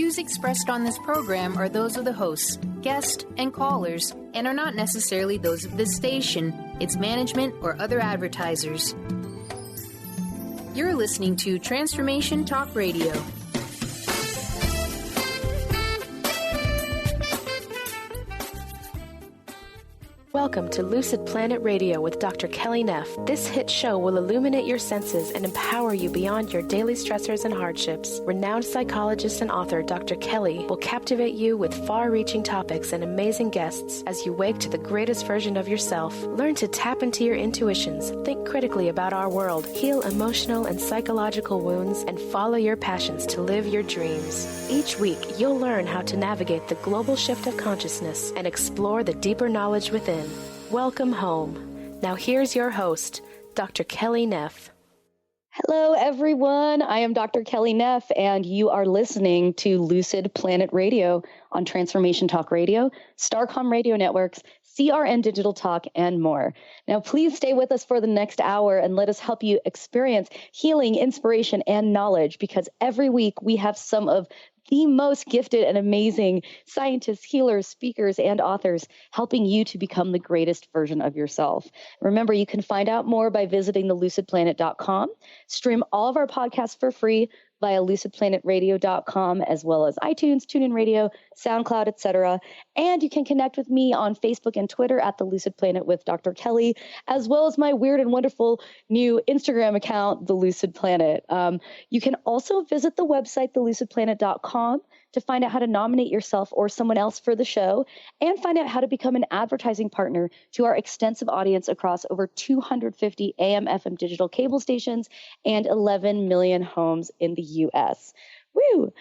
views expressed on this program are those of the hosts, guests, and callers, and are not necessarily those of this station, its management, or other advertisers. You're listening to Transformation Talk Radio. Welcome to Lucid Planet Radio with Dr. Kelly Neff. This hit show will illuminate your senses and empower you beyond your daily stressors and hardships. Renowned psychologist and author Dr. Kelly will captivate you with far-reaching topics and amazing guests as you wake to the greatest version of yourself. Learn to tap into your intuitions, think critically about our world, heal emotional and psychological wounds, and follow your passions to live your dreams. Each week, you'll learn how to navigate the global shift of consciousness and explore the deeper knowledge within. Welcome home. Now here's your host, Dr. Kelly Neff. Hello, everyone. I am Dr. Kelly Neff, and you are listening to Lucid Planet Radio on Transformation Talk Radio, Starcom Radio Networks, CRN Digital Talk, and more. Now, please stay with us for the next hour and let us help you experience healing, inspiration, and knowledge, because every week we have some of the most gifted and amazing scientists, healers, speakers, and authors helping you to become the greatest version of yourself. Remember, you can find out more by visiting thelucidplanet.com, stream all of our podcasts for free via lucid-planet-radio.com, as well as iTunes, TuneIn Radio, SoundCloud, etc. And you can connect with me on Facebook and Twitter at The Lucid Planet with Dr. Kelly, as well as my weird and wonderful new Instagram account, The Lucid Planet. You can also visit the website, thelucidplanet.com, to find out how to nominate yourself or someone else for the show, and find out how to become an advertising partner to our extensive audience across over 250 AM, FM digital cable stations and 11 million homes in the U.S. Woo!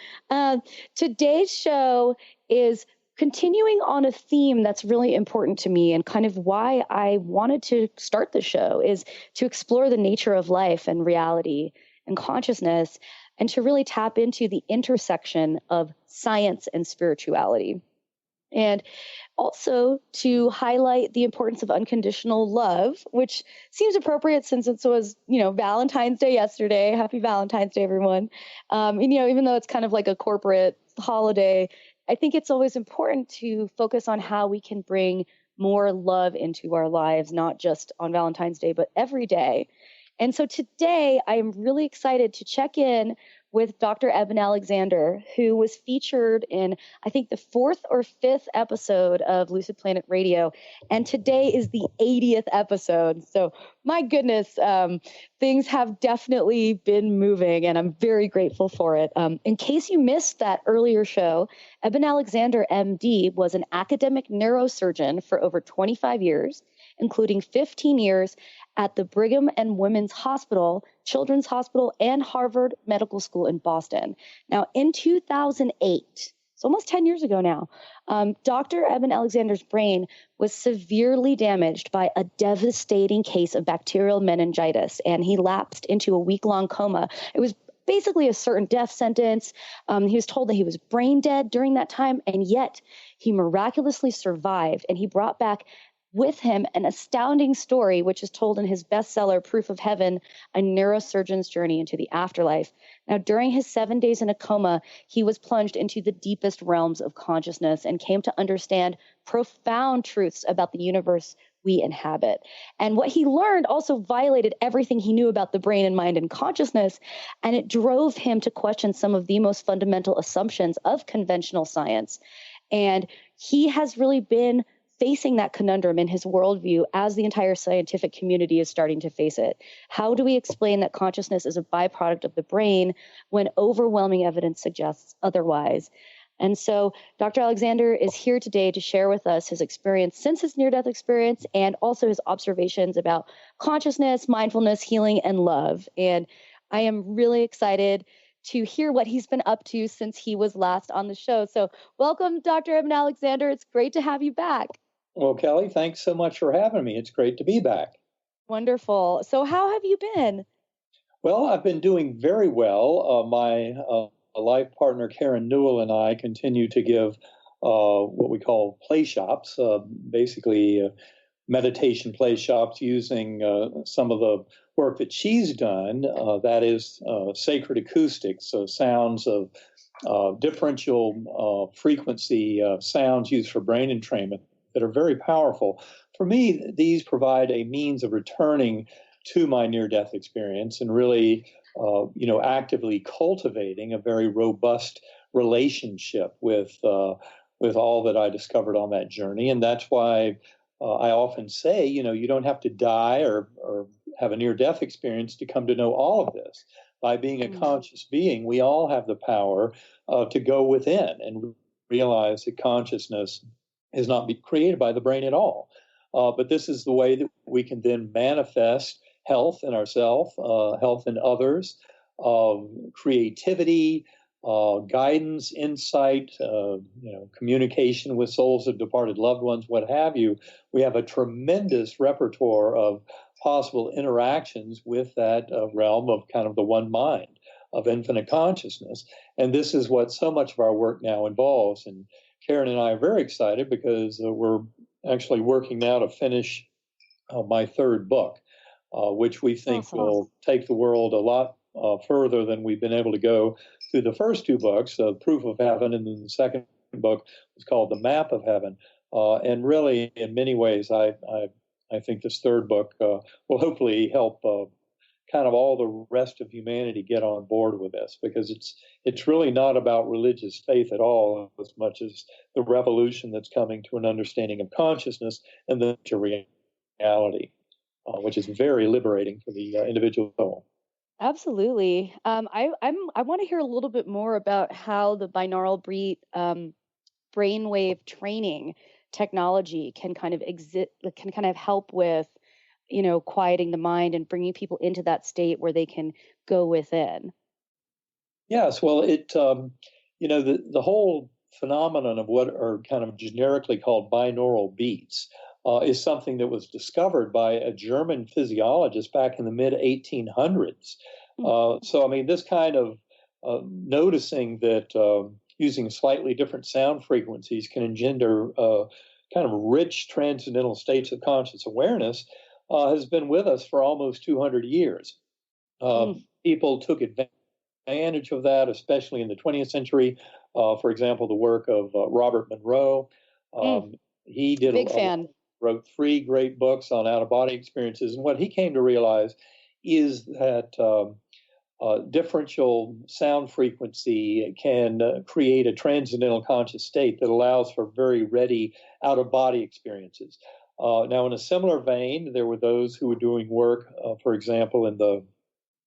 Today's show is continuing on a theme that's really important to me, and kind of why I wanted to start the show is to explore the nature of life and reality and consciousness, and to really tap into the intersection of science and spirituality. And also to highlight the importance of unconditional love, which seems appropriate since it was, Valentine's Day yesterday. Happy Valentine's Day, everyone. Even though it's kind of like a corporate holiday, I think it's always important to focus on how we can bring more love into our lives, not just on Valentine's Day, but every day. And so today I am really excited to check in with Dr. Eben Alexander, who was featured in, I think, the 4th or 5th episode of Lucid Planet Radio. And today is the 80th episode. So my goodness, things have definitely been moving, and I'm very grateful for it. In case you missed that earlier show, Eben Alexander, MD, was an academic neurosurgeon for over 25 years, including 15 years at the Brigham and Women's Hospital, Children's Hospital, and Harvard Medical School in Boston. Now, in 2008, it's almost 10 years ago now, Dr. Eben Alexander's brain was severely damaged by a devastating case of bacterial meningitis, and he lapsed into a week-long coma. It was basically a certain death sentence. He was told that he was brain dead during that time, and yet he miraculously survived, and he brought back with him an astounding story, which is told in his bestseller, Proof of Heaven, A Neurosurgeon's Journey into the Afterlife. Now, during his 7 days in a coma, he was plunged into the deepest realms of consciousness and came to understand profound truths about the universe we inhabit. And what he learned also violated everything he knew about the brain and mind and consciousness, and it drove him to question some of the most fundamental assumptions of conventional science. And he has really been facing that conundrum in his worldview as the entire scientific community is starting to face it. How do we explain that consciousness is a byproduct of the brain when overwhelming evidence suggests otherwise? And so Dr. Alexander is here today to share with us his experience since his near-death experience, and also his observations about consciousness, mindfulness, healing, and love. And I am really excited to hear what he's been up to since he was last on the show. So welcome, Dr. Eben Alexander. It's great to have you back. Well, Kelly, thanks so much for having me. It's great to be back. Wonderful. So how have you been? Well, I've been doing very well. My life partner, Karen Newell, and I continue to give what we call play shops, basically meditation play shops using some of the work that she's done, that is sacred acoustics, so sounds of differential frequency sounds used for brain entrainment that are very powerful. For me, these provide a means of returning to my near-death experience and really, actively cultivating a very robust relationship with all that I discovered on that journey. And that's why I often say, you don't have to die or have a near-death experience to come to know all of this. By being a conscious being, we all have the power to go within and realize that consciousness is not created by the brain at all. But this is the way that we can then manifest health in ourselves, health in others, creativity, guidance, insight, communication with souls of departed loved ones, what have you. We have a tremendous repertoire of possible interactions with that realm of kind of the one mind of infinite consciousness. And this is what so much of our work now involves. And Karen and I are very excited because we're actually working now to finish my third book, which we think will take the world a lot further than we've been able to go through the first two books, Proof of Heaven, and then the second book was called The Map of Heaven. And really, in many ways, I think this third book will hopefully help kind of all the rest of humanity get on board with this, because it's really not about religious faith at all as much as the revolution that's coming to an understanding of consciousness and the reality, which is very liberating for the individual soul. Absolutely. I want to hear a little bit more about how the binaural brainwave training technology can kind of help with, quieting the mind and bringing people into that state where they can go within. Yes, well, the whole phenomenon of what are kind of generically called binaural beats is something that was discovered by a German physiologist back in the mid-1800s. So, I mean, this kind of noticing that using slightly different sound frequencies can engender kind of rich transcendental states of conscious awareness has been with us for almost 200 years. People took advantage of that, especially in the 20th century. For example, the work of Robert Monroe. He did Big fan. Wrote 3 great books on out-of-body experiences. And what he came to realize is that differential sound frequency can create a transcendental conscious state that allows for very ready out-of-body experiences. Now, in a similar vein, there were those who were doing work, for example, in the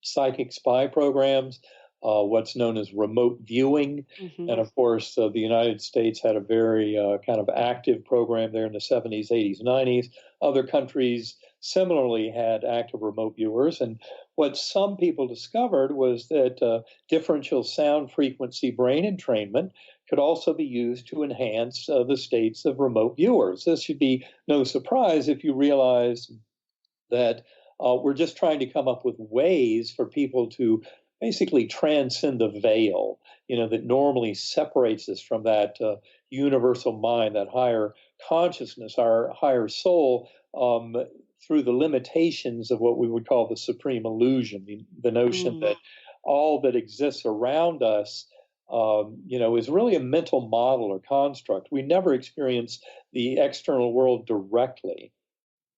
psychic spy programs, what's known as remote viewing. And of course, the United States had a very kind of active program there in the 70s, 80s, 90s. Other countries similarly had active remote viewers. And what some people discovered was that differential sound frequency brain entrainment could also be used to enhance the states of remote viewers. This should be no surprise if you realize that we're just trying to come up with ways for people to basically transcend the veil, that normally separates us from that universal mind, that higher consciousness, our higher soul, through the limitations of what we would call the supreme illusion, the notion that all that exists around us, is really a mental model or construct. We never experience the external world directly.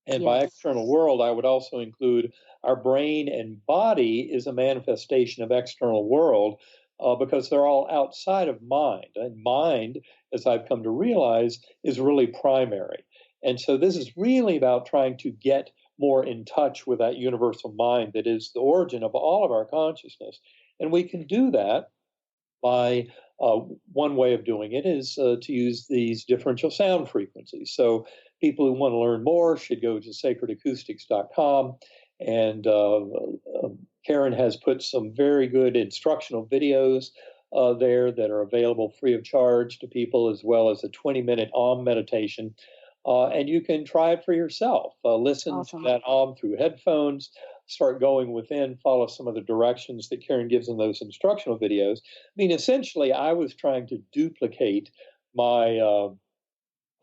And by external world, I would also include our brain and body is a manifestation of external world because they're all outside of mind. And mind, as I've come to realize, is really primary. And so this is really about trying to get more in touch with that universal mind that is the origin of all of our consciousness. And we can do that by one way of doing it is to use these differential sound frequencies. So people who want to learn more should go to sacredacoustics.com. And Karen has put some very good instructional videos there that are available free of charge to people, as well as a 20-minute Om meditation. And you can try it for yourself. Listen to that Om through headphones, start going within, follow some of the directions that Karen gives in those instructional videos. I mean, essentially, I was trying to duplicate my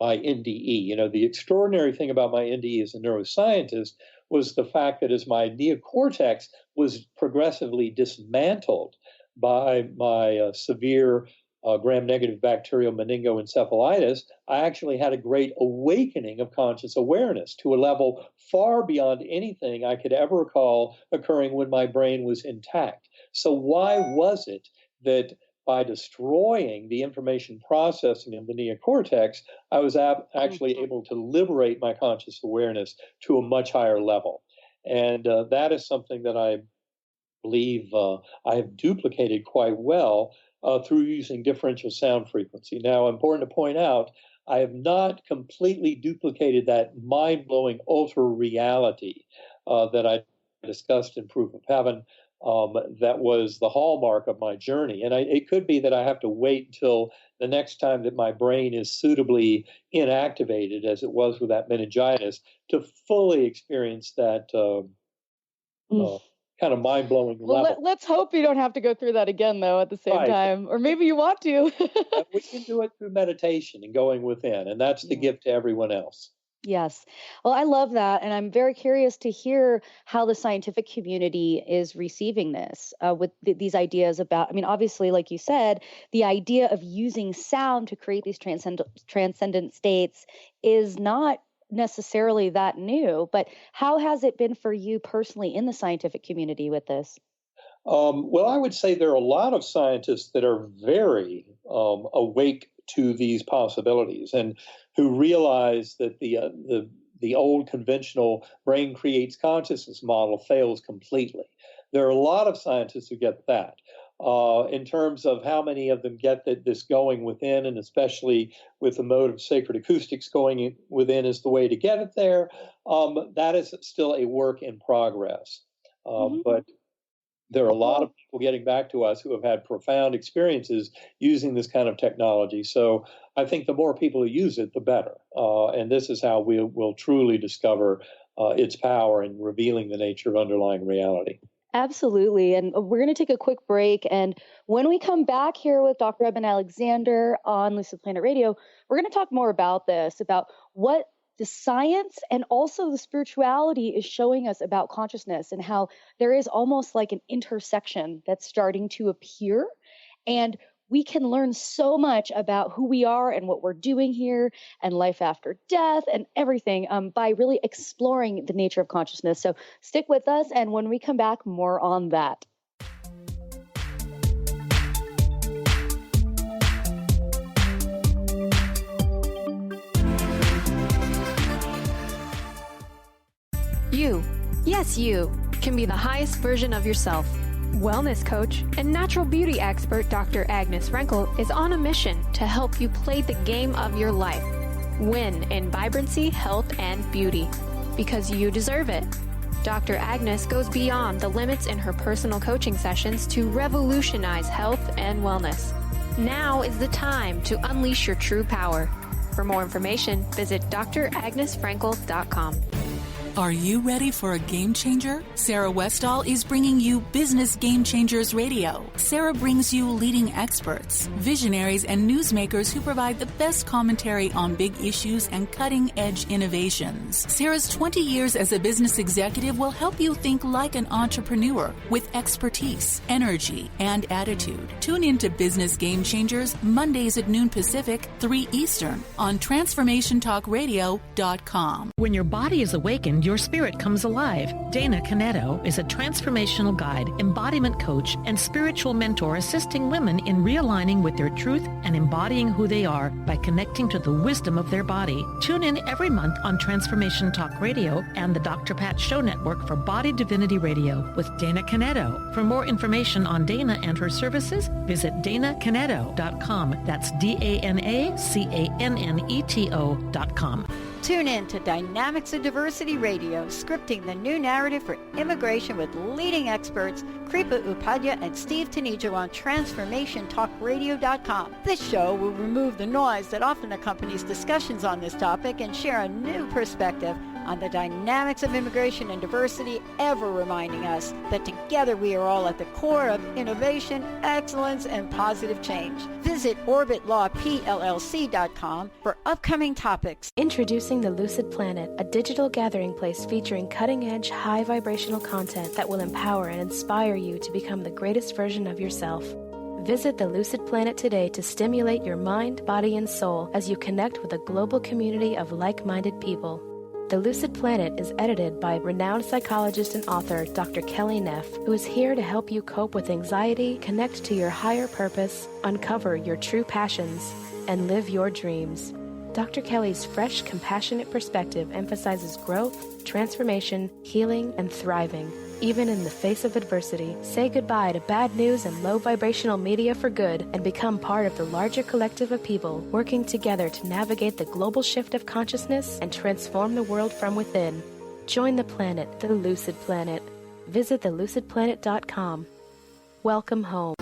NDE. The extraordinary thing about my NDE as a neuroscientist was the fact that as my neocortex was progressively dismantled by my severe gram-negative bacterial meningoencephalitis, I actually had a great awakening of conscious awareness to a level far beyond anything I could ever recall occurring when my brain was intact. So why was it that by destroying the information processing of the neocortex, I was actually able to liberate my conscious awareness to a much higher level? And that is something that I believe I have duplicated quite well through using differential sound frequency. Now, important to point out, I have not completely duplicated that mind-blowing ultra reality that I discussed in Proof of Heaven. That was the hallmark of my journey. And it could be that I have to wait until the next time that my brain is suitably inactivated, as it was with that meningitis, to fully experience that kind of mind-blowing level. Let's hope you don't have to go through that again, though, at the same time. Or maybe you want to. We can do it through meditation and going within, and that's the gift to everyone else. Yes. Well, I love that. And I'm very curious to hear how the scientific community is receiving this with these ideas about, obviously, like you said, the idea of using sound to create these transcendent states is not necessarily that new, but how has it been for you personally in the scientific community with this? Well, I would say there are a lot of scientists that are very awake to these possibilities and who realize that the old conventional brain creates consciousness model fails completely. There are a lot of scientists who get that. In terms of how many of them get this going within, and especially with the mode of sacred acoustics going within is the way to get it there, that is still a work in progress. But there are a lot of people getting back to us who have had profound experiences using this kind of technology. So I think the more people who use it, the better. And this is how we'll truly discover its power in revealing the nature of underlying reality. Absolutely. And we're going to take a quick break. And when we come back here with Dr. Eben Alexander on Lucid Planet Radio, we're going to talk more about this, about what the science and also the spirituality is showing us about consciousness and how there is almost like an intersection that's starting to appear. And we can learn so much about who we are and what we're doing here and life after death and everything by really exploring the nature of consciousness. So stick with us. And when we come back, more on that. You, yes, you, can be the highest version of yourself. Wellness coach and natural beauty expert Dr. Agnes Frenkel is on a mission to help you play the game of your life. Win in vibrancy, health, and beauty. Because you deserve it. Dr. Agnes goes beyond the limits in her personal coaching sessions to revolutionize health and wellness. Now is the time to unleash your true power. For more information, visit dragnesfrenkel.com. Are you ready for a game changer? Sarah Westall is bringing you Business Game Changers Radio. Sarah brings you leading experts, visionaries, and newsmakers who provide the best commentary on big issues and cutting-edge innovations. Sarah's 20 years as a business executive will help you think like an entrepreneur with expertise, energy, and attitude. Tune in to Business Game Changers Mondays at noon Pacific, 3 Eastern on TransformationTalkRadio.com. When your body is awakened, your spirit comes alive. Dana Canetto is a transformational guide, embodiment coach, and spiritual mentor assisting women in realigning with their truth and embodying who they are by connecting to the wisdom of their body. Tune in every month on Transformation Talk Radio and the Dr. Pat Show Network for Body Divinity Radio with Dana Canetto. For more information on Dana and her services, visit DanaCanetto.com. That's DanaCanneto.com. Tune in to Dynamics of Diversity Radio, scripting the new narrative for immigration with leading experts Kripa Upadhyaya and Steve Tanijo on TransformationTalkRadio.com. This show will remove the noise that often accompanies discussions on this topic and share a new perspective on the dynamics of immigration and diversity, ever reminding us that together we are all at the core of innovation, excellence, and positive change. Visit orbitlawpllc.com for upcoming topics. Introducing the Lucid Planet, a digital gathering place featuring cutting-edge, high vibrational content that will empower and inspire you to become the greatest version of yourself. Visit the Lucid Planet today to stimulate your mind, body, and soul as you connect with a global community of like-minded people. The Lucid Planet is edited by renowned psychologist and author Dr. Kelly Neff, who is here to help you cope with anxiety, connect to your higher purpose, uncover your true passions, and live your dreams. Dr. Kelly's fresh, compassionate perspective emphasizes growth, transformation, healing, and thriving. Even in the face of adversity, say goodbye to bad news and low vibrational media for good and become part of the larger collective of people working together to navigate the global shift of consciousness and transform the world from within. Join the planet, the Lucid Planet. Visit thelucidplanet.com. Welcome home.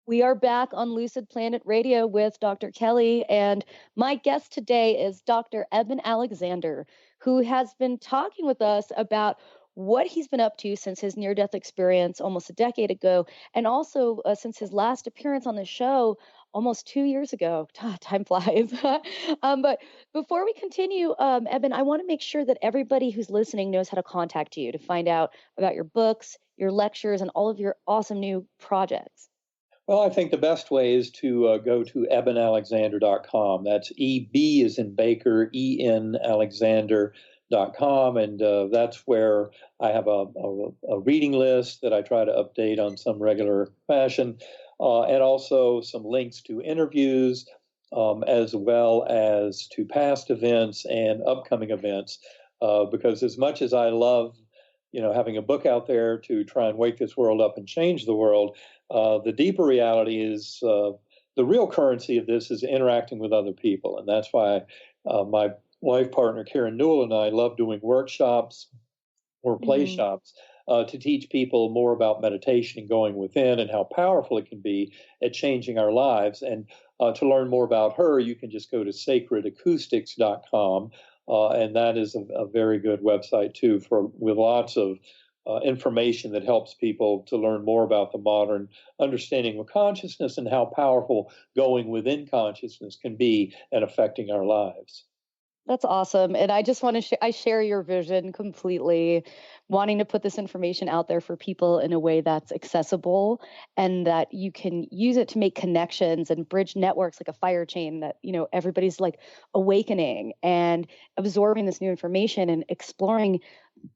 We are back on Lucid Planet Radio with Dr. Kelly, and my guest today is Dr. Eben Alexander, who has been talking with us about what he's been up to since his near-death experience almost a decade ago, and also since his last appearance on the show almost 2 years ago. Time flies. But before we continue, Eben, I want to make sure that everybody who's listening knows how to contact you to find out about your books, your lectures, and all of your awesome new projects. Well, I think the best way is to go to ebenalexander.com. That's EB as in Baker, EN Alexander.com. And that's where I have a reading list that I try to update on some regular fashion, and also some links to interviews, as well as to past events and upcoming events. Because as much as I love having a book out there to try and wake this world up and change the world, the deeper reality is the real currency of this is interacting with other people. And that's why my life partner, Karen Newell, and I love doing workshops or play shops to teach people more about meditation and going within and how powerful it can be at changing our lives. And to learn more about her, you can just go to sacredacoustics.com. And that is a very good website, too, with lots of information that helps people to learn more about the modern understanding of consciousness and how powerful going within consciousness can be and affecting our lives. That's awesome. And I just want to I share your vision completely, wanting to put this information out there for people in a way that's accessible and that you can use it to make connections and bridge networks like a fire chain that, everybody's like awakening and absorbing this new information and exploring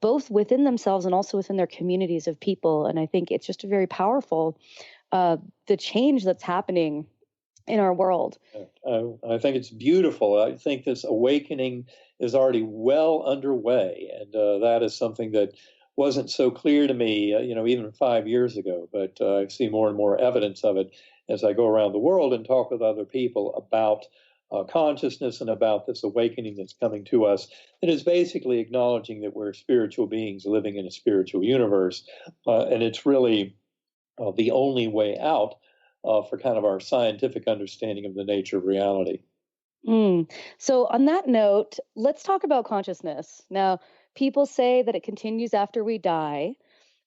both within themselves and also within their communities of people. And I think it's just a very powerful, the change that's happening in our world. I think it's beautiful. I think this awakening is already well underway, and that is something that wasn't so clear to me, even 5 years ago. But I see more and more evidence of it as I go around the world and talk with other people about consciousness and about this awakening that's coming to us. It is basically acknowledging that we're spiritual beings living in a spiritual universe, and it's really the only way out for kind of our scientific understanding of the nature of reality. So on that note, let's talk about consciousness. Now, people say that it continues after we die.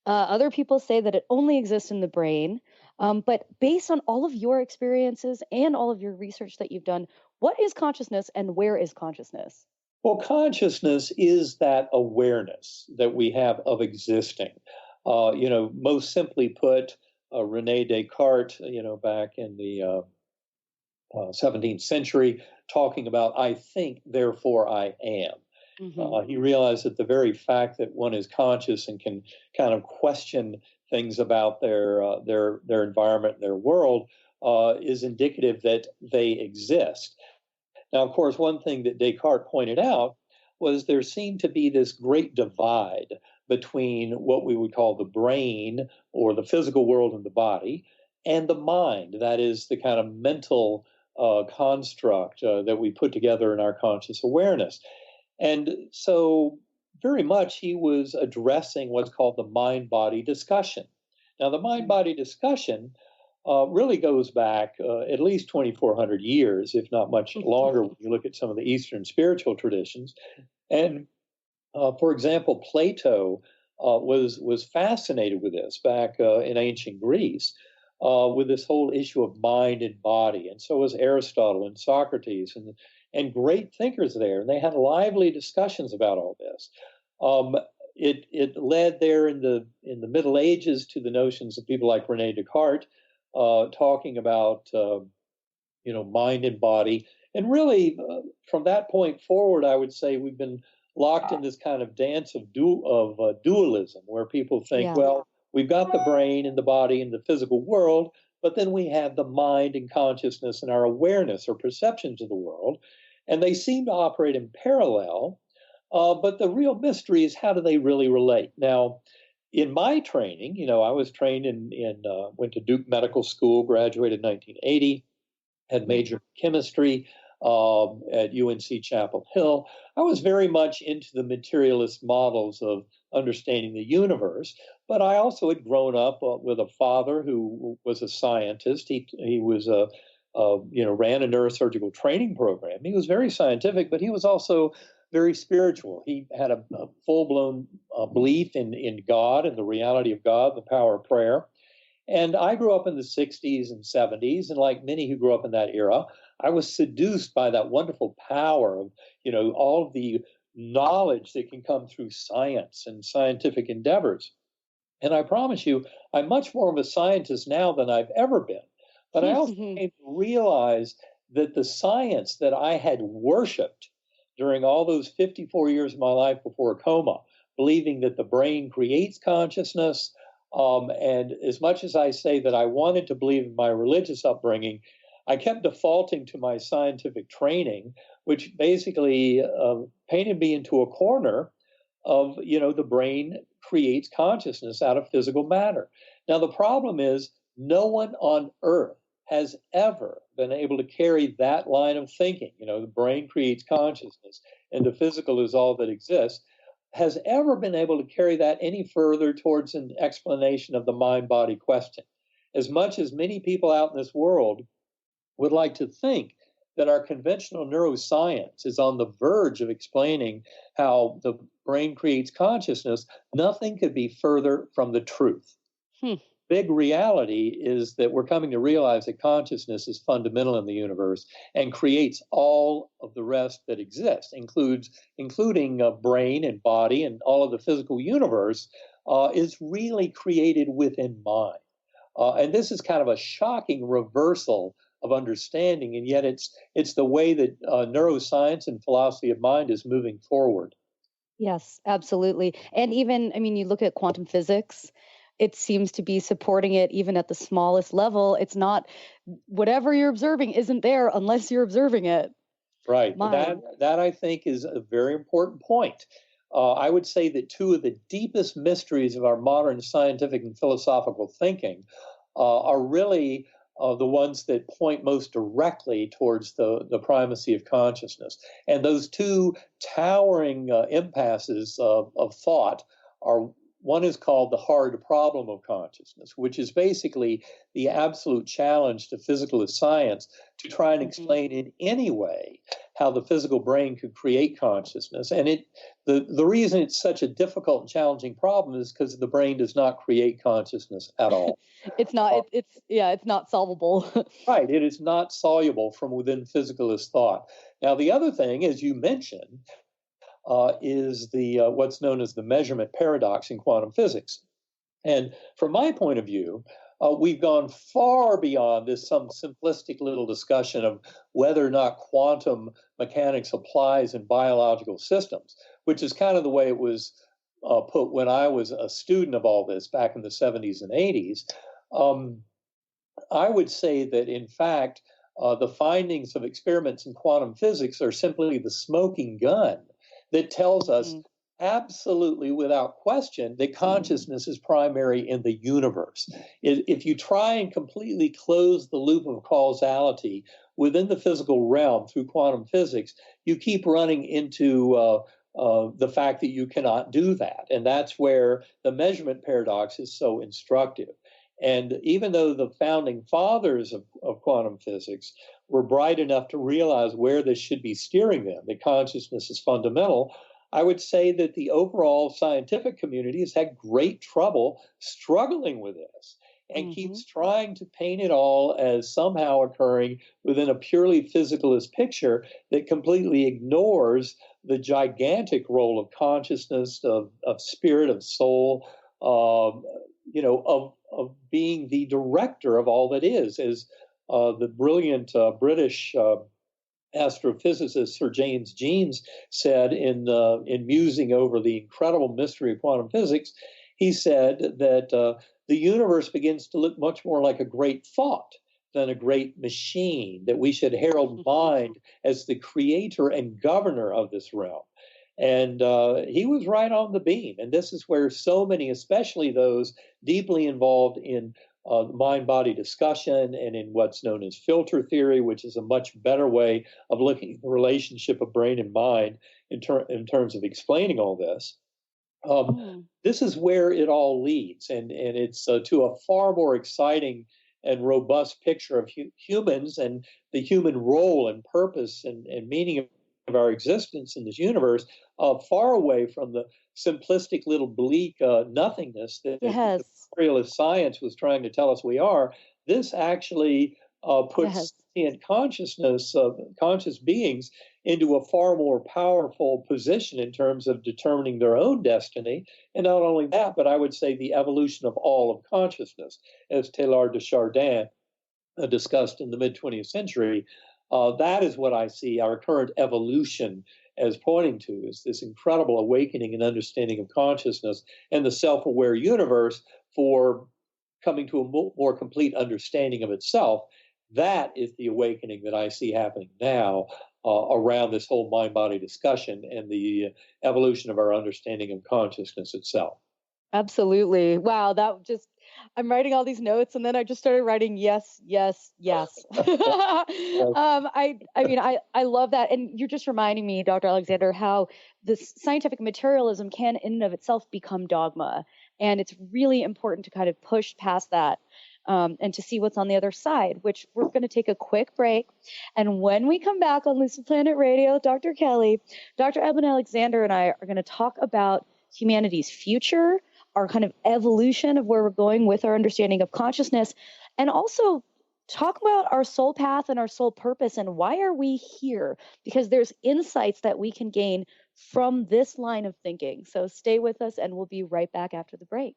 Other people say that it only exists in the brain. But based on all of your experiences and all of your research that you've done, what is consciousness and where is consciousness? Well, consciousness is that awareness that we have of existing. Most simply put, René Descartes, back in the 17th century, talking about I think, therefore I am. He realized that the very fact that one is conscious and can kind of question things about their environment, their world, is indicative that they exist. Now, of course, one thing that Descartes pointed out was there seemed to be this great divide between what we would call the brain or the physical world in the body and the mind. That is the kind of mental construct that we put together in our conscious awareness. And so very much he was addressing what's called the mind-body discussion. Now, the mind-body discussion really goes back at least 2,400 years, if not much longer, when you look at some of the Eastern spiritual traditions. And for example, Plato was fascinated with this back in ancient Greece, with this whole issue of mind and body. And so was Aristotle and Socrates and great thinkers there. And they had lively discussions about all this. It led there in the Middle Ages to the notions of people like Rene Descartes, talking about mind and body. And really, from that point forward, I would say we've been locked in this kind of dance of dualism, where people think, well, we've got the brain and the body and the physical world, but then we have the mind and consciousness and our awareness or perceptions of the world, and they seem to operate in parallel. But the real mystery is, how do they really relate? Now, in my training, I was trained went to Duke Medical School, graduated in 1980, had majored in chemistry at UNC Chapel Hill. I was very much into the materialist models of understanding the universe, but I also had grown up with a father who was a scientist. He was ran a neurosurgical training program. He was very scientific, but he was also very spiritual. He had a full-blown belief in God and the reality of God, the power of prayer. And I grew up in the 60s and 70s, and like many who grew up in that era, I was seduced by that wonderful power of, all of the knowledge that can come through science and scientific endeavors. And I promise you, I'm much more of a scientist now than I've ever been. But I also came to realize that the science that I had worshipped during all those 54 years of my life before a coma, believing that the brain creates consciousness, and as much as I say that I wanted to believe in my religious upbringing, I kept defaulting to my scientific training, which basically painted me into a corner of, the brain creates consciousness out of physical matter. Now, the problem is no one on earth has ever been able to carry that line of thinking, the brain creates consciousness and the physical is all that exists, has ever been able to carry that any further towards an explanation of the mind-body question. As much as many people out in this world would like to think that our conventional neuroscience is on the verge of explaining how the brain creates consciousness, nothing could be further from the truth. Big reality is that we're coming to realize that consciousness is fundamental in the universe and creates all of the rest that exists, including brain and body, and all of the physical universe is really created within mind. And this is kind of a shocking reversal of understanding, and yet it's the way that neuroscience and philosophy of mind is moving forward. Yes, absolutely. And even, you look at quantum physics, it seems to be supporting it even at the smallest level. It's not, whatever you're observing isn't there unless you're observing it. Right. That I think is a very important point. I would say that two of the deepest mysteries of our modern scientific and philosophical thinking are really the ones that point most directly towards the primacy of consciousness. And those two towering impasses of thought are, one is called the hard problem of consciousness, which is basically the absolute challenge to physicalist science to try and explain in any way how the physical brain could create consciousness. And the reason it's such a difficult and challenging problem is because the brain does not create consciousness at all. It's not solvable. Right. It is not soluble from within physicalist thought. Now, the other thing, as you mentioned, is the what's known as the measurement paradox in quantum physics. And from my point of view, we've gone far beyond this some simplistic little discussion of whether or not quantum mechanics applies in biological systems, which is kind of the way it was put when I was a student of all this back in the 70s and 80s. I would say that, in fact, the findings of experiments in quantum physics are simply the smoking gun that tells us absolutely without question that consciousness is primary in the universe. If you try and completely close the loop of causality within the physical realm through quantum physics, you keep running into the fact that you cannot do that. And that's where the measurement paradox is so instructive. And even though the founding fathers of quantum physics were bright enough to realize where this should be steering them, that consciousness is fundamental, I would say that the overall scientific community has had great trouble struggling with this and keeps trying to paint it all as somehow occurring within a purely physicalist picture that completely ignores the gigantic role of consciousness, of spirit, of soul, of being the director of all that is, as the brilliant British astrophysicist Sir James Jeans said in musing over the incredible mystery of quantum physics. He said that the universe begins to look much more like a great thought than a great machine, that we should herald mind as the creator and governor of this realm. And he was right on the beam. And this is where so many, especially those deeply involved in mind-body discussion and in what's known as filter theory, which is a much better way of looking at the relationship of brain and mind in terms of explaining all this. This is where it all leads. And it's to a far more exciting and robust picture of humans and the human role and purpose and meaning of our existence in this universe, far away from the simplistic little bleak nothingness that the materialist science was trying to tell us we are. This actually puts sentient consciousness, conscious beings, into a far more powerful position in terms of determining their own destiny. And not only that, but I would say the evolution of all of consciousness, as Teilhard de Chardin discussed in the mid-20th century. That is what I see our current evolution as pointing to, is this incredible awakening and understanding of consciousness and the self-aware universe for coming to a more complete understanding of itself. That is the awakening that I see happening now around this whole mind-body discussion and the evolution of our understanding of consciousness itself. Absolutely. Wow, I'm writing all these notes, and then I just started writing yes. I love that. And you're just reminding me, Dr. Alexander, how this scientific materialism can in and of itself become dogma. And it's really important to kind of push past that and to see what's on the other side, which we're going to take a quick break. And when we come back on Lucid Planet Radio, Dr. Kelly, Dr. Eben Alexander and I are going to talk about humanity's future, our kind of evolution of where we're going with our understanding of consciousness, and also talk about our soul path and our soul purpose and why are we here? Because there's insights that we can gain from this line of thinking. So stay with us, and we'll be right back after the break.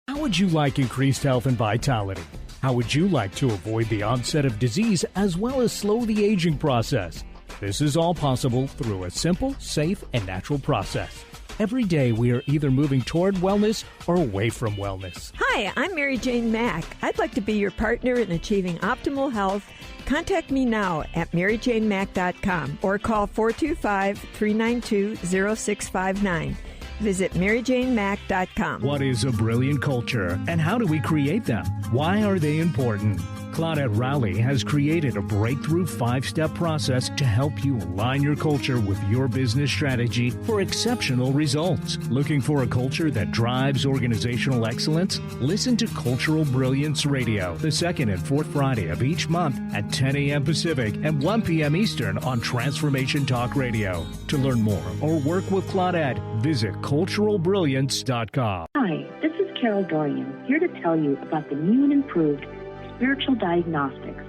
How would you like increased health and vitality? How would you like to avoid the onset of disease as well as slow the aging process? This is all possible through a simple, safe, and natural process. Every day we are either moving toward wellness or away from wellness. Hi, I'm Mary Jane Mack. I'd like to be your partner in achieving optimal health. Contact me now at maryjanemack.com or call 425-392-0659. Visit maryjanemack.com. What is a brilliant culture, and how do we create them? Why are they important? Claudette Rowley has created a breakthrough 5-step process to help you align your culture with your business strategy for exceptional results. Looking for a culture that drives organizational excellence? Listen to Cultural Brilliance Radio, the second and fourth Friday of each month at 10 a.m. Pacific and 1 p.m. Eastern on Transformation Talk Radio. To learn more or work with Claudette, visit culturalbrilliance.com. Hi, this is Carol Dorian, here to tell you about the new and improved Spiritual Diagnostics,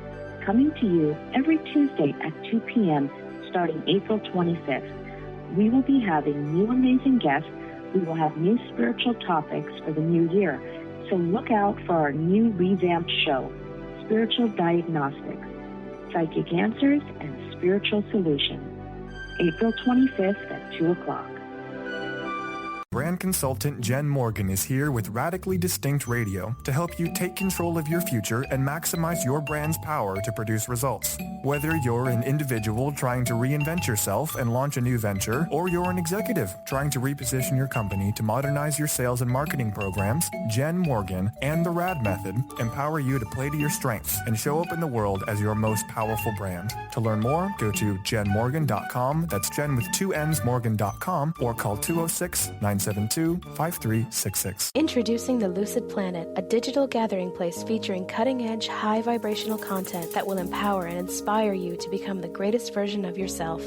coming to you every Tuesday at 2 p.m. starting April 25th. We will be having new amazing guests. We will have new spiritual topics for the new year. So look out for our new revamped show, Spiritual Diagnostics, Psychic Answers and Spiritual Solutions, April 25th at 2 o'clock. brand consultant Jen Morgan is here with Radically Distinct Radio to help you take control of your future and maximize your brand's power to produce results. Whether you're an individual trying to reinvent yourself and launch a new venture, or you're an executive trying to reposition your company to modernize your sales and marketing programs, Jen Morgan and the RAD method empower you to play to your strengths and show up in the world as your most powerful brand. To learn more, go to jenmorgan.com. That's Jen with 2 N's, Morgan.com, or call 206-972-5366. Introducing the Lucid Planet, a digital gathering place featuring cutting-edge, high-vibrational content that will empower and inspire you to become the greatest version of yourself.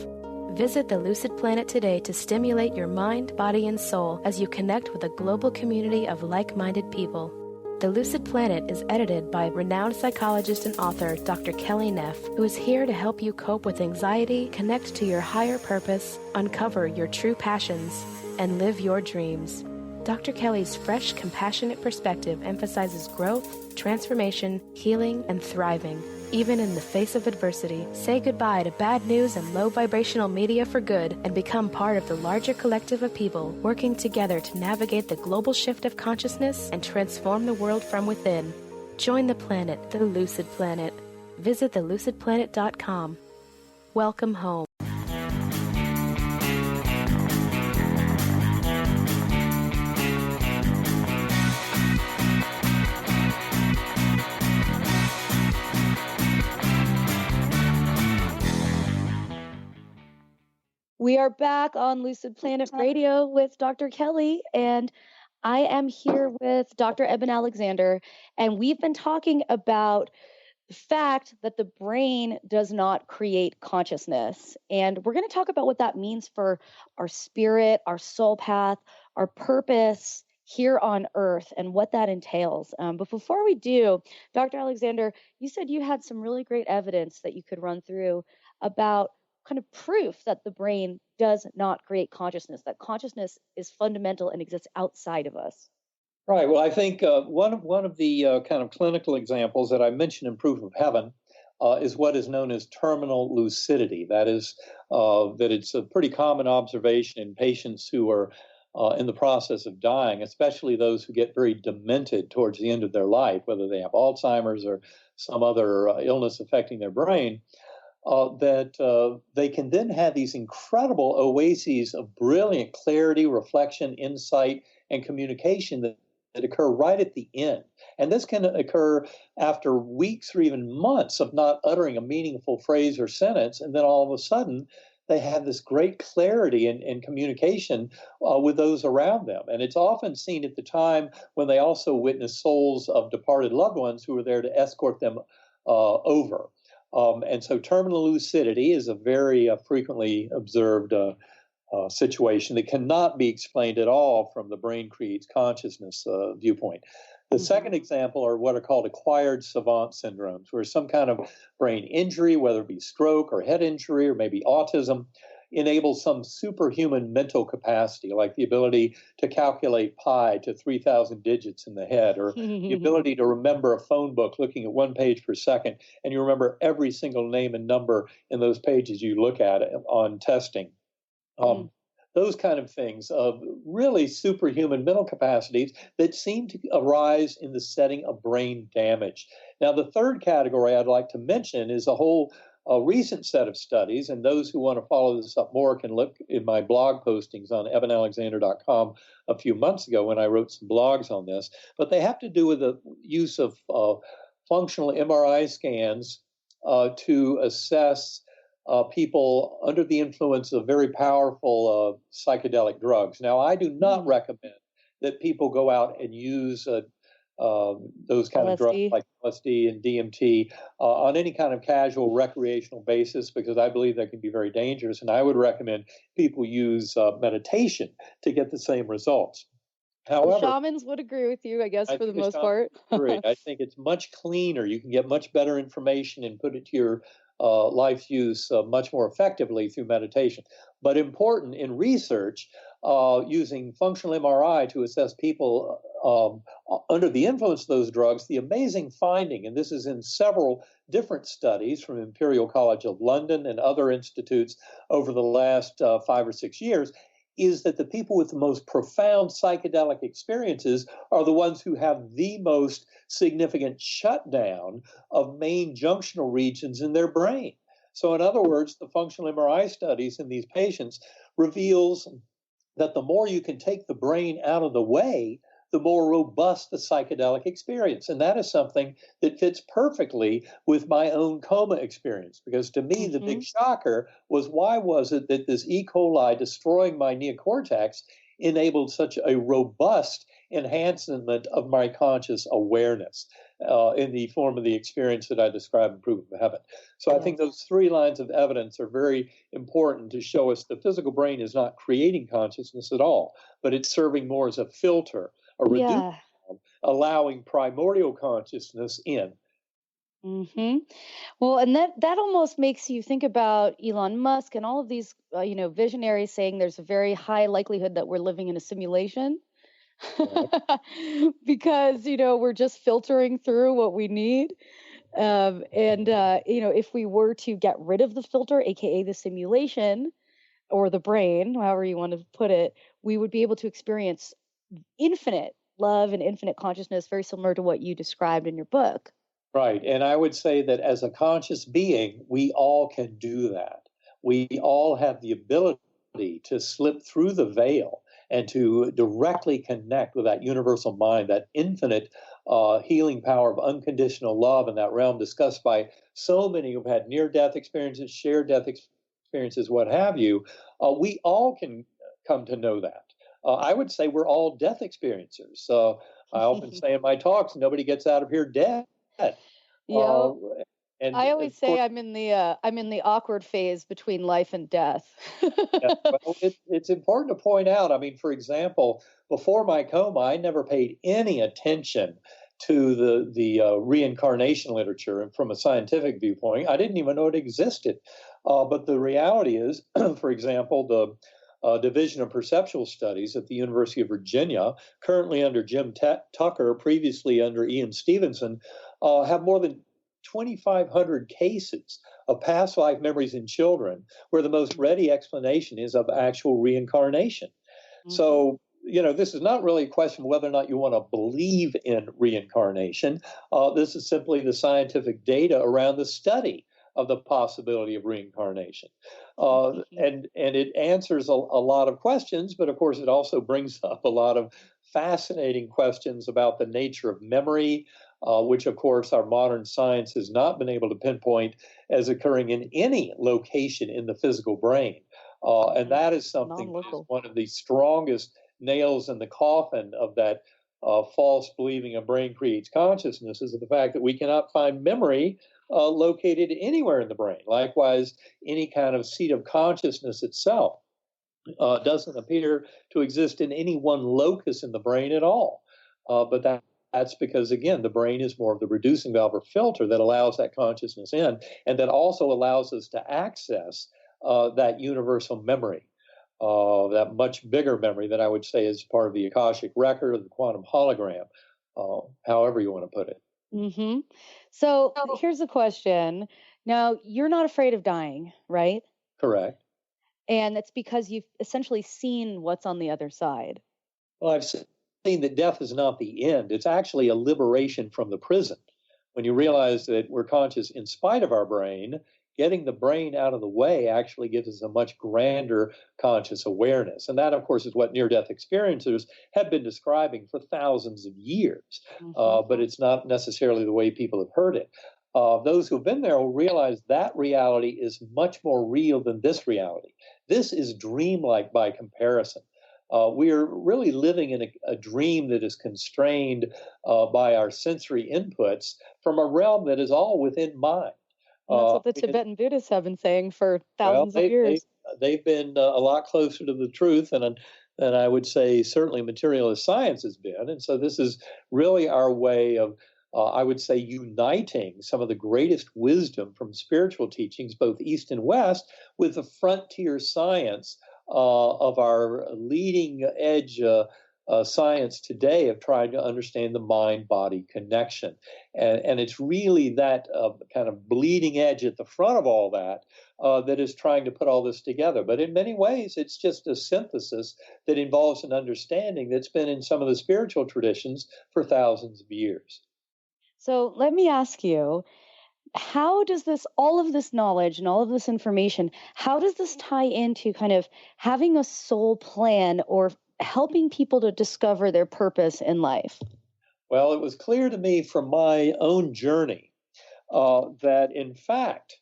Visit the Lucid Planet today to stimulate your mind, body, and soul as you connect with a global community of like-minded people. The Lucid Planet is edited by renowned psychologist and author Dr. Kelly Neff, who is here to help you cope with anxiety, connect to your higher purpose, uncover your true passions, and live your dreams. Dr. Kelly's fresh, compassionate perspective emphasizes growth, transformation, healing, and thriving. Even in the face of adversity, say goodbye to bad news and low vibrational media for good and become part of the larger collective of people working together to navigate the global shift of consciousness and transform the world from within. Join the planet, the Lucid Planet. Visit thelucidplanet.com. Welcome home. We are back on Lucid Planet Radio with Dr. Kelly, and I am here with Dr. Eben Alexander, and we've been talking about the fact that the brain does not create consciousness. And we're going to talk about what that means for our spirit, our soul path, our purpose here on Earth, and what that entails. But before we do, Dr. Alexander, you said you had some really great evidence that you could run through about kind of proof that the brain does not create consciousness, that consciousness is fundamental and exists outside of us. Right. Well, I think one of the kind of clinical examples that I mentioned in Proof of Heaven is what is known as terminal lucidity. That is, that it's a pretty common observation in patients who are in the process of dying, especially those who get very demented towards the end of their life, whether they have Alzheimer's or some other illness affecting their brain. That they can then have these incredible oases of brilliant clarity, reflection, insight, and communication that occur right at the end. And this can occur after weeks or even months of not uttering a meaningful phrase or sentence, and then all of a sudden they have this great clarity and communication with those around them. And it's often seen at the time when they also witness souls of departed loved ones who are there to escort them over. And so terminal lucidity is a very frequently observed situation that cannot be explained at all from the brain creates consciousness viewpoint. The second example are what are called acquired savant syndromes, where some kind of brain injury, whether it be stroke or head injury or maybe autism, enables some superhuman mental capacity, like the ability to calculate pi to 3,000 digits in the head, or the ability to remember a phone book looking at 1 page per second, and you remember every single name and number in those pages you look at on testing. Those kind of things of really superhuman mental capacities that seem to arise in the setting of brain damage. Now, the third category I'd like to mention is a whole recent set of studies, and those who want to follow this up more can look in my blog postings on ebenalexander.com a few months ago when I wrote some blogs on this. But they have to do with the use of functional MRI scans to assess people under the influence of very powerful psychedelic drugs. Now, I do not recommend that people go out and use those kind of drugs like LSD and DMT on any kind of casual recreational basis, because I believe they can be very dangerous. And I would recommend people use meditation to get the same results. However, the shamans would agree with you, I guess, for the most part. I think it's much cleaner. You can get much better information and put it to your life's use much more effectively through meditation. But important in research, using functional MRI to assess people under the influence of those drugs, the amazing finding, and this is in several different studies from Imperial College of London and other institutes over the last 5 or 6 years, is that the people with the most profound psychedelic experiences are the ones who have the most significant shutdown of main junctional regions in their brain. So in other words, the functional MRI studies in these patients reveals that the more you can take the brain out of the way, the more robust the psychedelic experience. And that is something that fits perfectly with my own coma experience. Because to me, the big shocker was, why was it that this E. coli destroying my neocortex enabled such a robust enhancement of my conscious awareness in the form of the experience that I described in Proof of Heaven. So I think those three lines of evidence are very important to show us the physical brain is not creating consciousness at all, but it's serving more as a filter, a reducer, allowing primordial consciousness in. Well, and that almost makes you think about Elon Musk and all of these, visionaries saying there's a very high likelihood that we're living in a simulation. Because, we're just filtering through what we need. If we were to get rid of the filter, aka the simulation or the brain, however you want to put it, we would be able to experience infinite love and infinite consciousness, very similar to what you described in your book. Right. And I would say that as a conscious being, we all can do that. We all have the ability to slip through the veil and to directly connect with that universal mind, that infinite healing power of unconditional love in that realm discussed by so many who've had near-death experiences, shared-death experiences, what have you. We all can come to know that. I would say we're all death experiencers. I often say in my talks, nobody gets out of here dead. And I always say I'm in the awkward phase between life and death. It's important to point out. I mean, for example, before my coma, I never paid any attention to the reincarnation literature, and from a scientific viewpoint, I didn't even know it existed. But the reality is, for example, the Division of Perceptual Studies at the University of Virginia, currently under Jim Tucker, previously under Ian Stevenson, have more than 2,500 cases of past life memories in children where the most ready explanation is of actual reincarnation. So, this is not really a question of whether or not you want to believe in reincarnation. This is simply the scientific data around the study of the possibility of reincarnation. And it answers a lot of questions, but of course it also brings up a lot of fascinating questions about the nature of memory, which of course our modern science has not been able to pinpoint as occurring in any location in the physical brain. And that is something that is one of the strongest nails in the coffin of that false believing a brain creates consciousness, is the fact that we cannot find memory located anywhere in the brain. Likewise, any kind of seat of consciousness itself doesn't appear to exist in any one locus in the brain at all. But that's because, again, the brain is more of the reducing valve or filter that allows that consciousness in, and that also allows us to access that universal memory, that much bigger memory that I would say is part of the Akashic record or the quantum hologram, however you want to put it. So here's a question. Now, you're not afraid of dying, right? Correct. And that's because you've essentially seen what's on the other side. Well, I've seen that death is not the end. It's actually a liberation from the prison. When you realize that we're conscious in spite of our brain, getting the brain out of the way actually gives us a much grander conscious awareness. And that, of course, is what near-death experiencers have been describing for thousands of years. But it's not necessarily the way people have heard it. Those who have been there will realize that reality is much more real than this reality. This is dreamlike by comparison. We are really living in a dream that is constrained by our sensory inputs from a realm that is all within mind. That's what the Tibetan Buddhists have been saying for thousands of years. They've been a lot closer to the truth than I would say certainly materialist science has been. And so this is really our way of, I would say, uniting some of the greatest wisdom from spiritual teachings, both East and West, with the frontier science of our leading edge science today of trying to understand the mind-body connection. And it's really that kind of bleeding edge at the front of all that that is trying to put all this together. But in many ways, it's just a synthesis that involves an understanding that's been in some of the spiritual traditions for thousands of years. So let me ask you, how does all of this knowledge and all of this information, how does this tie into kind of having a soul plan or helping people to discover their purpose in life? Well, it was clear to me from my own journey that, in fact,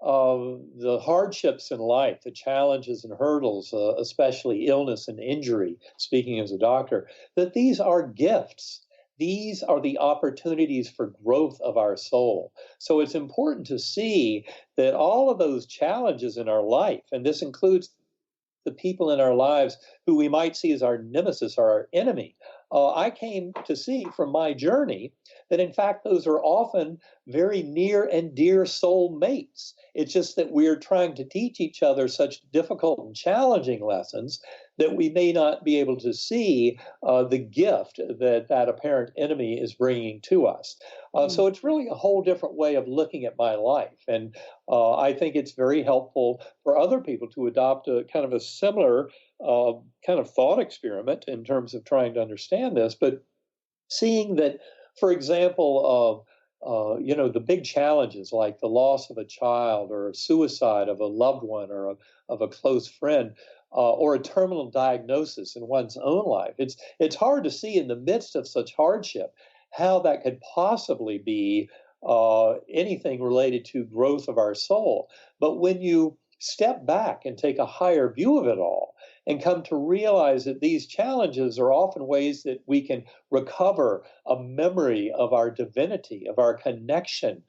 the hardships in life, the challenges and hurdles, especially illness and injury, speaking as a doctor, that these are gifts. These are the opportunities for growth of our soul. So it's important to see that all of those challenges in our life, and this includes the people in our lives who we might see as our nemesis or our enemy, I came to see from my journey that, in fact, those are often very near and dear soul mates. It's just that we're trying to teach each other such difficult and challenging lessons that we may not be able to see the gift that apparent enemy is bringing to us. So it's really a whole different way of looking at my life. And I think it's very helpful for other people to adopt a kind of a similar kind of thought experiment in terms of trying to understand this, but seeing that, for example, the big challenges like the loss of a child or suicide of a loved one or of a close friend, or a terminal diagnosis in one's own life. It's hard to see in the midst of such hardship how that could possibly be anything related to growth of our soul. But when you step back and take a higher view of it all and come to realize that these challenges are often ways that we can recover a memory of our divinity, of our connection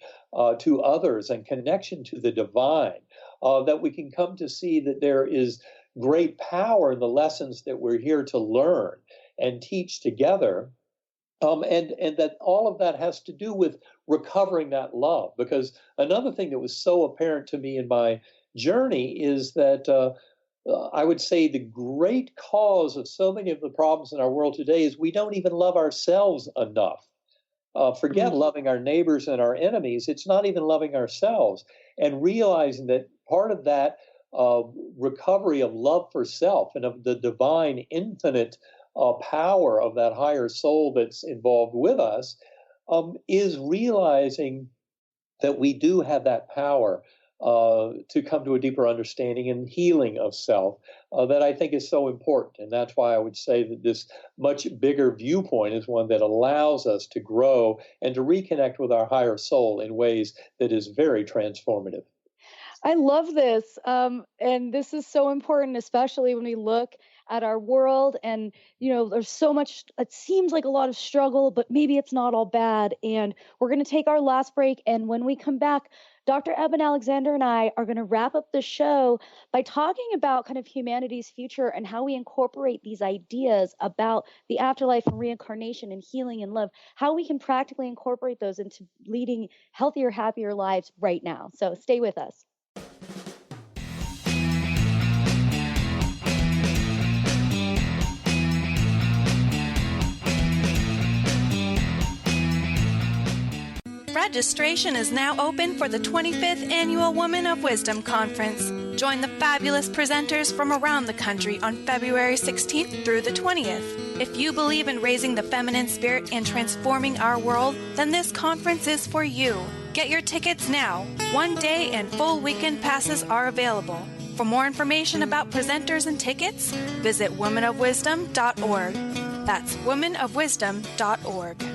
to others and connection to the divine, that we can come to see that there is great power in the lessons that we're here to learn and teach together. And that all of that has to do with recovering that love. Because another thing that was so apparent to me in my journey is that I would say the great cause of so many of the problems in our world today is we don't even love ourselves enough. Forget loving our neighbors and our enemies. It's not even loving ourselves. And realizing that part of that recovery of love for self and of the divine infinite power of that higher soul that's involved with us is realizing that we do have that power to come to a deeper understanding and healing of self that I think is so important. And that's why I would say that this much bigger viewpoint is one that allows us to grow and to reconnect with our higher soul in ways that is very transformative. I love this. And this is so important, especially when we look at our world and, there's so much, it seems like a lot of struggle, but maybe it's not all bad. And we're going to take our last break. And when we come back, Dr. Eben Alexander and I are going to wrap up the show by talking about kind of humanity's future and how we incorporate these ideas about the afterlife and reincarnation and healing and love, how we can practically incorporate those into leading healthier, happier lives right now. So stay with us. Registration is now open for the 25th Annual Women of Wisdom Conference. Join the fabulous presenters from around the country on February 16th through the 20th. If you believe in raising the feminine spirit and transforming our world, then this conference is for you. Get your tickets now. One-day and full weekend passes are available. For more information about presenters and tickets, visit womenofwisdom.org. That's womenofwisdom.org.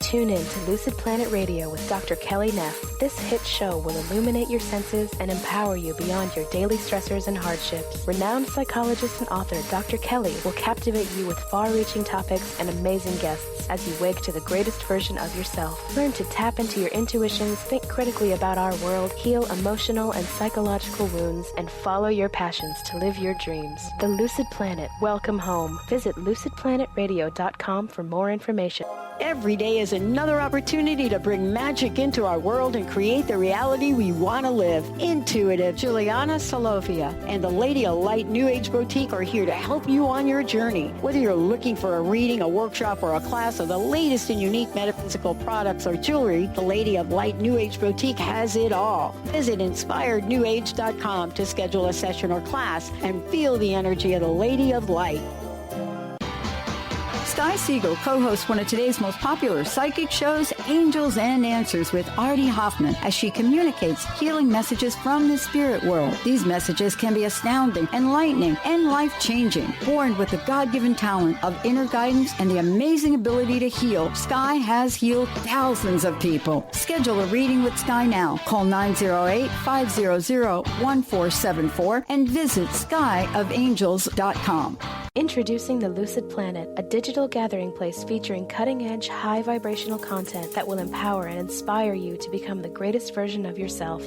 Tune in to Lucid Planet Radio with Dr. Kelly Neff. This hit show will illuminate your senses and empower you beyond your daily stressors and hardships. Renowned psychologist and author Dr. Kelly will captivate you with far-reaching topics and amazing guests as you wake to the greatest version of yourself. Learn to tap into your intuitions, think critically about our world, heal emotional and psychological wounds, and follow your passions to live your dreams. The Lucid Planet. Welcome home. Visit lucid-planet-radio.com for more information. Every day is a another opportunity to bring magic into our world and create the reality we want to live. Intuitive Juliana Solovia and the Lady of Light New Age Boutique are here to help you on your journey. Whether you're looking for a reading, a workshop, or a class of the latest and unique metaphysical products or jewelry, the Lady of Light New Age Boutique has it all. Visit inspirednewage.com to schedule a session or class and feel the energy of the Lady of Light. Sky Siegel co-hosts one of today's most popular psychic shows, Angels and Answers, with Artie Hoffman, as she communicates healing messages from the spirit world. These messages can be astounding, enlightening, and life-changing. Born with the God-given talent of inner guidance and the amazing ability to heal, Sky has healed thousands of people. Schedule a reading with Sky now. Call 908-500-1474 and visit skyofangels.com. Introducing the Lucid Planet, a digital gathering place featuring cutting-edge, high-vibrational content that will empower and inspire you to become the greatest version of yourself.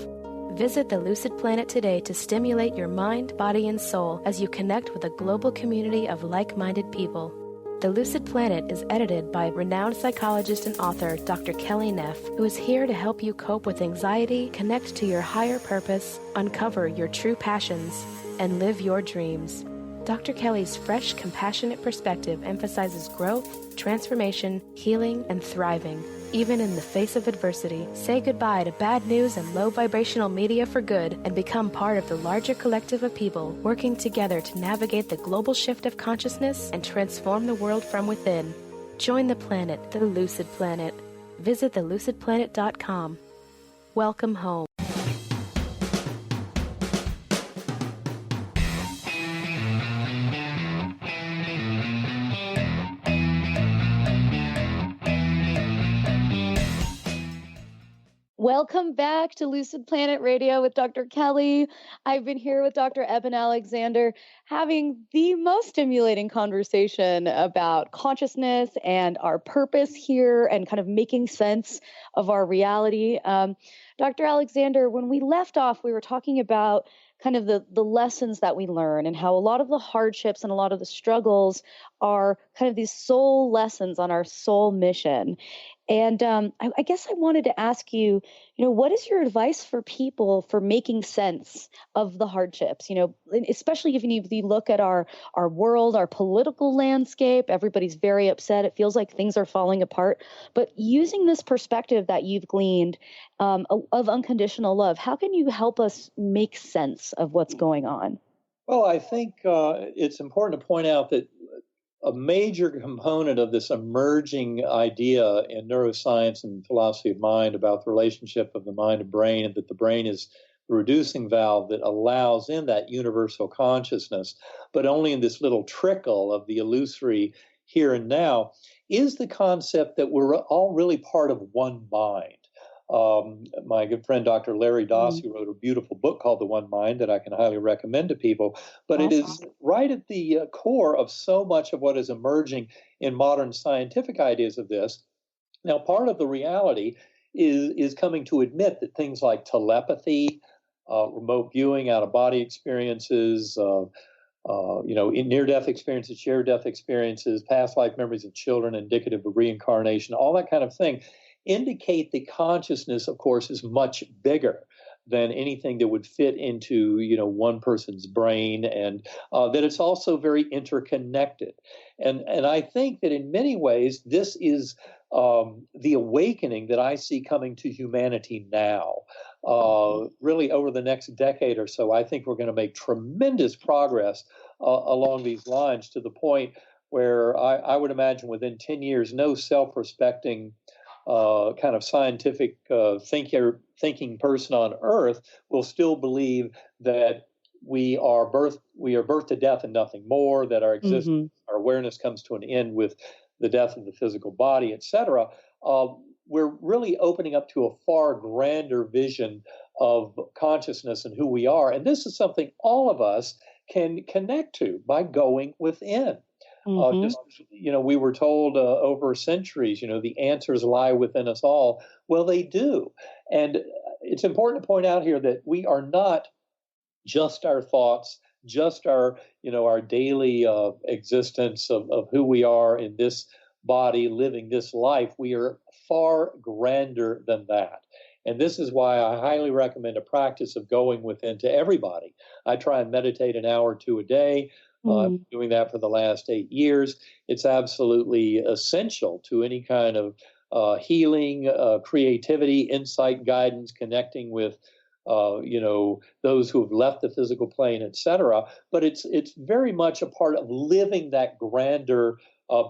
Visit the Lucid Planet today to stimulate your mind, body, and soul as you connect with a global community of like-minded people. The Lucid Planet is edited by renowned psychologist and author Dr. Kelly Neff, who is here to help you cope with anxiety, connect to your higher purpose, uncover your true passions, and live your dreams. Dr. Kelly's fresh, compassionate perspective emphasizes growth, transformation, healing, and thriving. Even in the face of adversity, say goodbye to bad news and low vibrational media for good and become part of the larger collective of people working together to navigate the global shift of consciousness and transform the world from within. Join the planet, the Lucid Planet. Visit thelucidplanet.com. Welcome home. Welcome back to Lucid Planet Radio with Dr. Kelly. I've been here with Dr. Eben Alexander having the most stimulating conversation about consciousness and our purpose here and kind of making sense of our reality. Dr. Alexander, when we left off, we were talking about kind of the lessons that we learn and how a lot of the hardships and a lot of the struggles are kind of these soul lessons on our soul mission. And I guess I wanted to ask you, what is your advice for people for making sense of the hardships? Especially if you look at our world, our political landscape, everybody's very upset. It feels like things are falling apart. But using this perspective that you've gleaned of unconditional love, how can you help us make sense of what's going on? Well, I think it's important to point out that a major component of this emerging idea in neuroscience and philosophy of mind about the relationship of the mind and brain, and that the brain is the reducing valve that allows in that universal consciousness, but only in this little trickle of the illusory here and now, is the concept that we're all really part of one mind. My good friend, Dr. Larry Dossey, wrote a beautiful book called The One Mind that I can highly recommend to people. But it is right at the core of so much of what is emerging in modern scientific ideas of this. Now, part of the reality is coming to admit that things like telepathy, remote viewing, out-of-body experiences, in near-death experiences, shared-death experiences, past life memories of children indicative of reincarnation, all that kind of thing, indicate that consciousness, of course, is much bigger than anything that would fit into, one person's brain, and that it's also very interconnected. And I think that in many ways, this is the awakening that I see coming to humanity now. Really, over the next decade or so, I think we're going to make tremendous progress along these lines, to the point where I would imagine within 10 years, no self-respecting kind of scientific thinking person on Earth will still believe that we are birth to death and nothing more, that our existence, our awareness comes to an end with the death of the physical body, etc. We're really opening up to a far grander vision of consciousness and who we are. And this is something all of us can connect to by going within. We were told over centuries, the answers lie within us all. Well, they do. And it's important to point out here that we are not just our thoughts, just our daily existence of who we are in this body living this life. We are far grander than that. And this is why I highly recommend a practice of going within to everybody. I try and meditate an hour or two a day. I've been doing that for the last 8 years. It's absolutely essential to any kind of healing, creativity, insight, guidance, connecting with those who have left the physical plane, etc. But it's very much a part of living that grander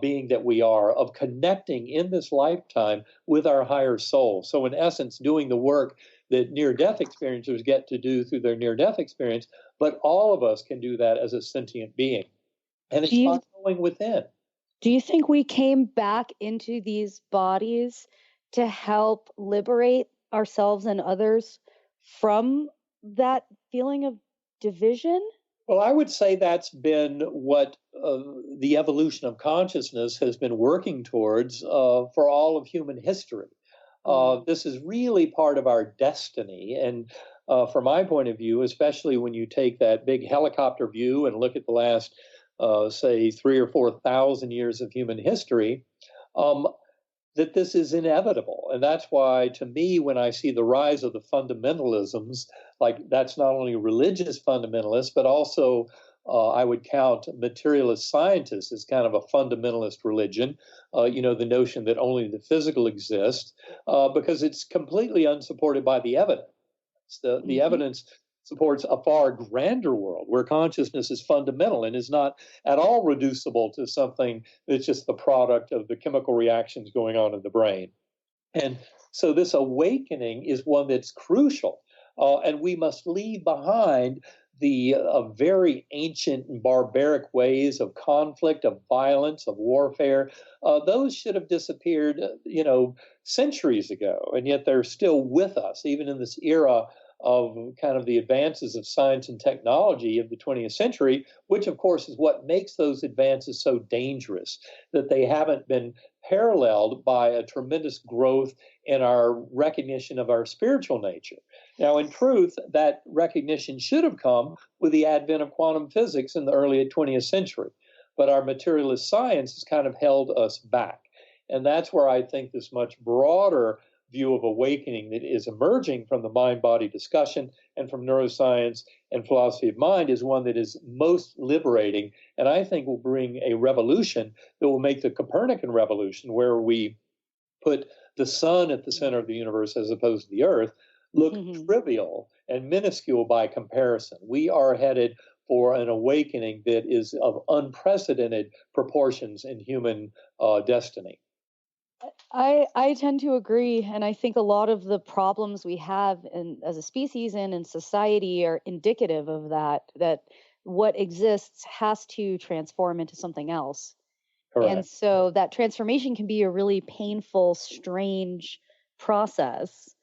being that we are, of connecting in this lifetime with our higher soul. So in essence, doing the work that near-death experiencers get to do through their near-death experience, but all of us can do that as a sentient being. And it's by going within. Do you think we came back into these bodies to help liberate ourselves and others from that feeling of division? Well, I would say that's been what the evolution of consciousness has been working towards for all of human history. This is really part of our destiny. And from my point of view, especially when you take that big helicopter view and look at the last, say, 3,000 or 4,000 years of human history, that this is inevitable. And that's why, to me, when I see the rise of the fundamentalisms, like that's not only religious fundamentalists, but also I would count materialist scientists as kind of a fundamentalist religion, the notion that only the physical exists, because it's completely unsupported by the evidence. The evidence supports a far grander world where consciousness is fundamental and is not at all reducible to something that's just the product of the chemical reactions going on in the brain. And so this awakening is one that's crucial, and we must leave behind the very ancient and barbaric ways of conflict, of violence, of warfare. Those should have disappeared, centuries ago, and yet they're still with us, even in this era of kind of the advances of science and technology of the 20th century, which of course is what makes those advances so dangerous, that they haven't been paralleled by a tremendous growth in our recognition of our spiritual nature. Now, in truth, that recognition should have come with the advent of quantum physics in the early 20th century, but our materialist science has kind of held us back. And that's where I think this much broader view of awakening that is emerging from the mind-body discussion and from neuroscience and philosophy of mind is one that is most liberating, and I think will bring a revolution that will make the Copernican revolution, where we put the sun at the center of the universe as opposed to the earth, look trivial and minuscule by comparison. We are headed for an awakening that is of unprecedented proportions in human destiny. I tend to agree, and I think a lot of the problems we have as a species and in society are indicative of that what exists has to transform into something else. Correct. And so that transformation can be a really painful, strange process.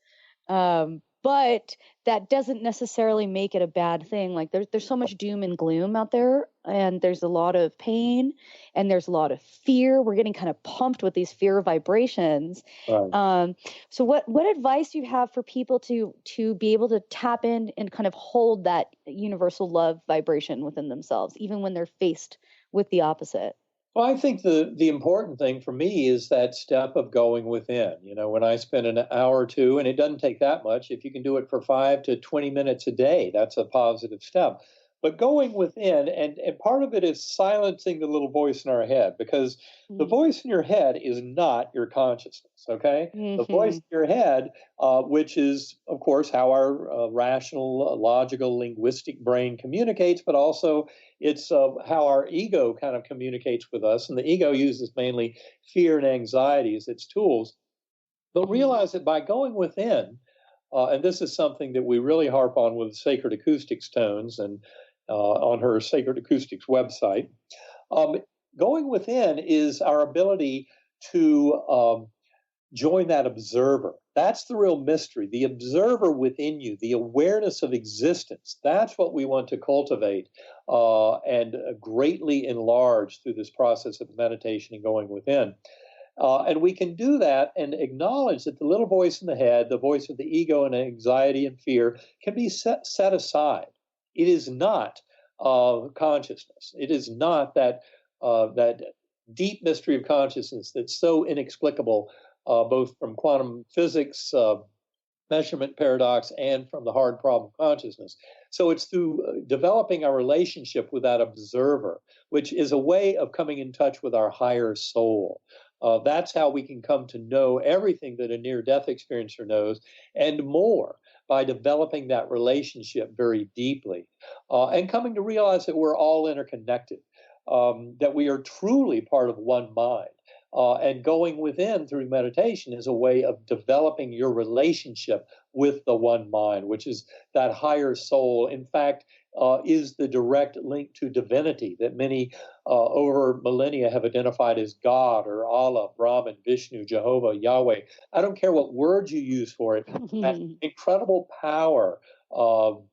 But that doesn't necessarily make it a bad thing. Like there's so much doom and gloom out there, and there's a lot of pain, and there's a lot of fear. We're getting kind of pumped with these fear vibrations. Right. So what advice do you have for people to be able to tap in and kind of hold that universal love vibration within themselves, even when they're faced with the opposite? Well, I think the important thing for me is that step of going within. When I spend an hour or two, and it doesn't take that much, if you can do it for 5 to 20 minutes a day, that's a positive step. But going within, and part of it is silencing the little voice in our head, because the voice in your head is not your consciousness, okay? The voice in your head, which is, of course, how our rational, logical, linguistic brain communicates, but also it's how our ego kind of communicates with us. And the ego uses mainly fear and anxiety as its tools. But realize that by going within, and this is something that we really harp on with Sacred Acoustics tones and on her Sacred Acoustics website, going within is our ability to join that observer. That's the real mystery, the observer within you, the awareness of existence. That's what we want to cultivate and greatly enlarge through this process of meditation and going within. And we can do that and acknowledge that the little voice in the head, the voice of the ego and anxiety and fear, can be set aside. It is not consciousness. It is not that deep mystery of consciousness that's so inexplicable, both from quantum physics, measurement paradox, and from the hard problem of consciousness. So it's through developing our relationship with that observer, which is a way of coming in touch with our higher soul. That's how we can come to know everything that a near-death experiencer knows and more, by developing that relationship very deeply and coming to realize that we're all interconnected, that we are truly part of one mind. And going within through meditation is a way of developing your relationship with the one mind, which is that higher soul. In fact, is the direct link to divinity that many over millennia have identified as God or Allah, Brahman, Vishnu, Jehovah, Yahweh. I don't care what words you use for it. That incredible power of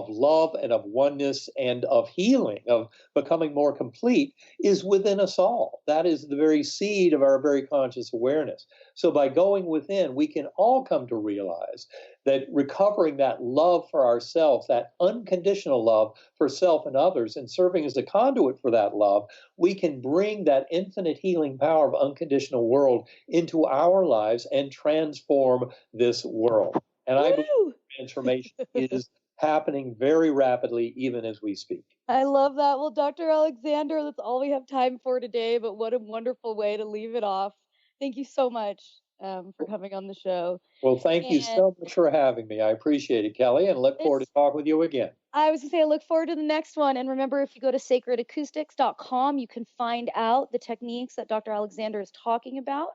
love and of oneness and of healing, of becoming more complete, is within us all. That is the very seed of our very conscious awareness. So by going within, we can all come to realize that recovering that love for ourselves, that unconditional love for self and others, and serving as a conduit for that love, we can bring that infinite healing power of unconditional world into our lives and transform this world. And I believe transformation is happening very rapidly, even as we speak. I love that. Well, Dr. Alexander, that's all we have time for today, but what a wonderful way to leave it off. Thank you so much for coming on the show. Well, thank you so much for having me. I appreciate it, Kelly, and look forward to talking with you again. I was going to say, I look forward to the next one. And remember, if you go to sacredacoustics.com, you can find out the techniques that Dr. Alexander is talking about.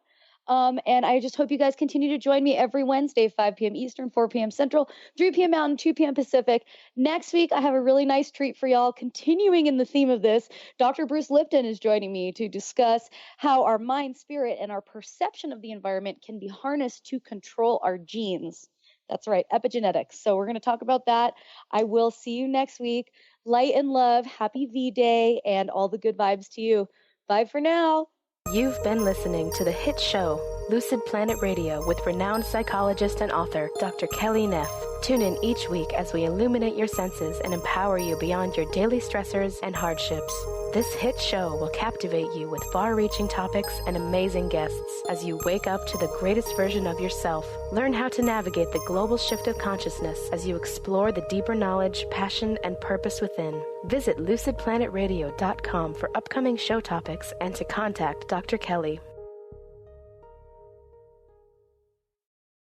And I just hope you guys continue to join me every Wednesday, 5 p.m. Eastern, 4 p.m. Central, 3 p.m. Mountain, 2 p.m. Pacific. Next week, I have a really nice treat for y'all. Continuing in the theme of this, Dr. Bruce Lipton is joining me to discuss how our mind, spirit, and our perception of the environment can be harnessed to control our genes. That's right, epigenetics. So we're going to talk about that. I will see you next week. Light and love, happy V-Day, and all the good vibes to you. Bye for now. You've been listening to the hit show, Lucid Planet Radio, with renowned psychologist and author, Dr. Kelly Neff. Tune in each week as we illuminate your senses and empower you beyond your daily stressors and hardships. This hit show will captivate you with far-reaching topics and amazing guests as you wake up to the greatest version of yourself. Learn how to navigate the global shift of consciousness as you explore the deeper knowledge, passion, and purpose within. Visit lucid-planet-radio.com for upcoming show topics and to contact Dr. Kelly.